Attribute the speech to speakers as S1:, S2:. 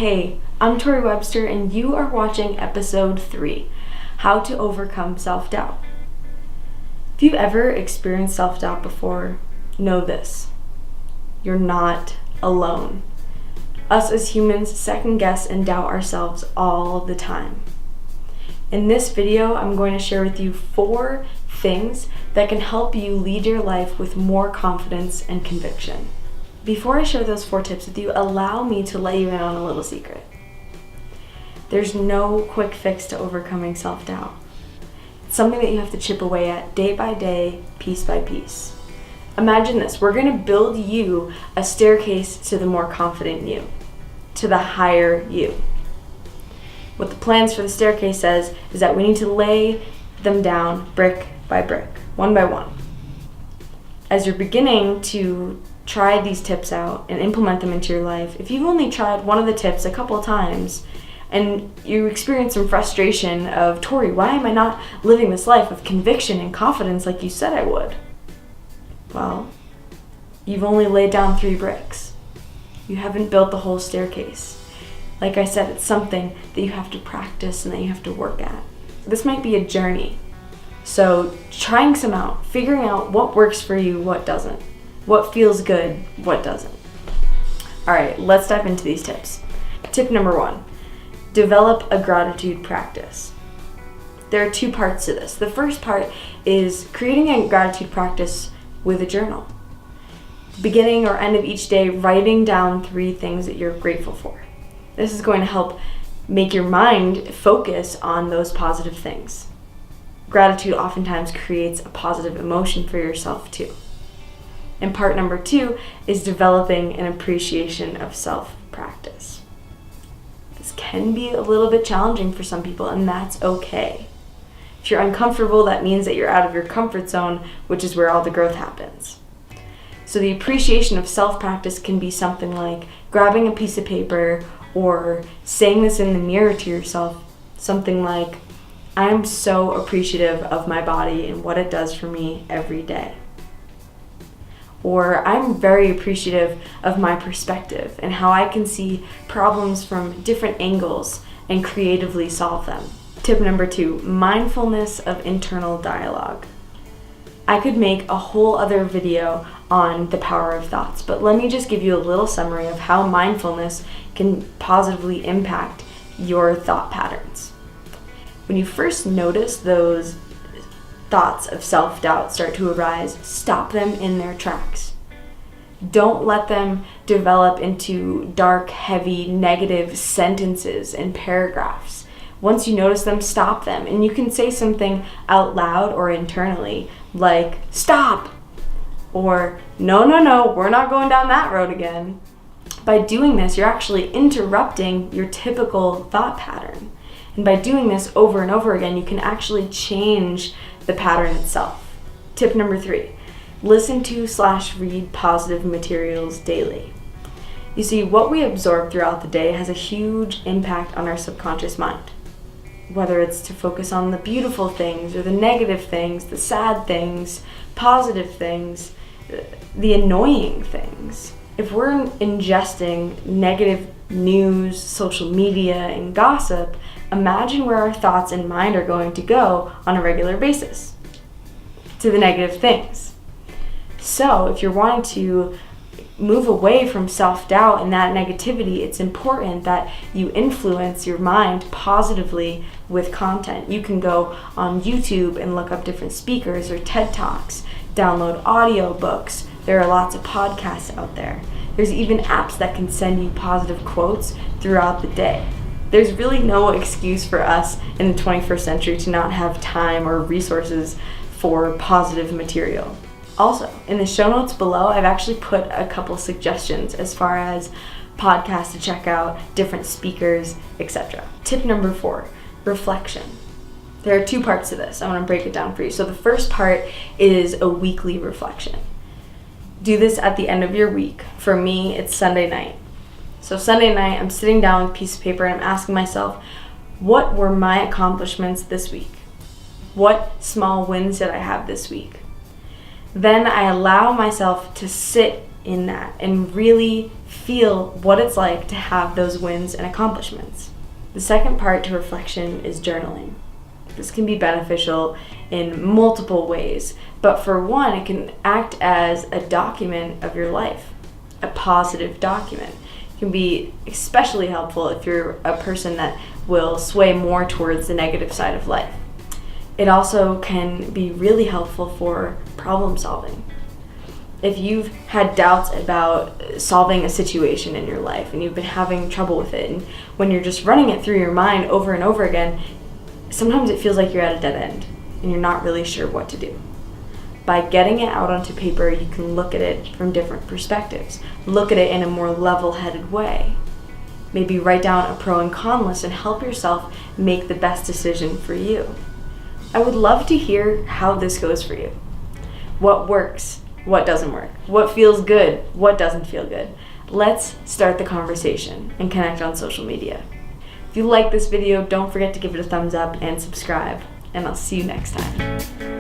S1: Hey, I'm Tori Webster and you are watching episode 3, How to Overcome Self-Doubt. If you've ever experienced self-doubt before, know this. You're not alone. Us as humans second guess and doubt ourselves all the time. In this video, I'm going to share with you 4 things that can help you lead your life with more confidence and conviction. Before I share those 4 tips with you, allow me to let you in on a little secret. There's no quick fix to overcoming self-doubt. It's something that you have to chip away at day by day, piece by piece. Imagine this, we're going to build you a staircase to the more confident you, to the higher you. What the plans for the staircase says is that we need to lay them down brick by brick, one by one. As you're beginning to try these tips out and implement them into your life, if you've only tried one of the tips a couple of times and you experience some frustration of, Tori, why am I not living this life of conviction and confidence like you said I would? Well, you've only laid down 3 bricks. You haven't built the whole staircase. Like I said, it's something that you have to practice and that you have to work at. This might be a journey. So trying some out, figuring out what works for you, what doesn't. What feels good, what doesn't. All right, let's dive into these tips. Tip number 1, develop a gratitude practice. There are 2 parts to this. The first part is creating a gratitude practice with a journal. Beginning or end of each day, writing down 3 things that you're grateful for. This is going to help make your mind focus on those positive things. Gratitude oftentimes creates a positive emotion for yourself too. And part number 2 is developing an appreciation of self-practice. This can be a little bit challenging for some people, and that's okay. If you're uncomfortable, that means that you're out of your comfort zone, which is where all the growth happens. So the appreciation of self-practice can be something like grabbing a piece of paper or saying this in the mirror to yourself, something like, I'm so appreciative of my body and what it does for me every day. Or I'm very appreciative of my perspective and how I can see problems from different angles and creatively solve them. Tip number 2, mindfulness of internal dialogue. I could make a whole other video on the power of thoughts, but let me just give you a little summary of how mindfulness can positively impact your thought patterns. When you first notice those thoughts of self-doubt start to arise, stop them in their tracks. Don't let them develop into dark, heavy, negative sentences and paragraphs. Once you notice them, stop them. And you can say something out loud or internally like, stop! Or, no, we're not going down that road again. By doing this, you're actually interrupting your typical thought pattern. And by doing this over and over again, you can actually change the pattern itself. Tip number 3, listen to/read positive materials daily. You see, what we absorb throughout the day has a huge impact on our subconscious mind. Whether it's to focus on the beautiful things or the negative things, the sad things, positive things, the annoying things. If we're ingesting negative news, social media, and gossip, imagine where our thoughts and mind are going to go on a regular basis. To the negative things. So if you're wanting to move away from self-doubt and that negativity, it's important that you influence your mind positively with content. You can go on YouTube and look up different speakers or TED Talks, download audiobooks. There are lots of podcasts out there. There's even apps that can send you positive quotes throughout the day. There's really no excuse for us in the 21st century to not have time or resources for positive material. Also, in the show notes below, I've actually put a couple suggestions as far as podcasts to check out, different speakers, etc. Tip number 4, reflection. There are 2 parts to this. I want to break it down for you. So the first part is a weekly reflection. Do this at the end of your week. For me, it's Sunday night. So Sunday night, I'm sitting down with a piece of paper and I'm asking myself, what were my accomplishments this week? What small wins did I have this week? Then I allow myself to sit in that and really feel what it's like to have those wins and accomplishments. The second part to reflection is journaling. This can be beneficial in multiple ways, but for one, it can act as a document of your life, a positive document. It can be especially helpful if you're a person that will sway more towards the negative side of life. It also can be really helpful for problem solving. If you've had doubts about solving a situation in your life and you've been having trouble with it, and when you're just running it through your mind over and over again, sometimes it feels like you're at a dead end and you're not really sure what to do. By getting it out onto paper, you can look at it from different perspectives. Look at it in a more level-headed way. Maybe write down a pro and con list and help yourself make the best decision for you. I would love to hear how this goes for you. What works? What doesn't work? What feels good? What doesn't feel good? Let's start the conversation and connect on social media. If you like this video, don't forget to give it a thumbs up and subscribe, and I'll see you next time.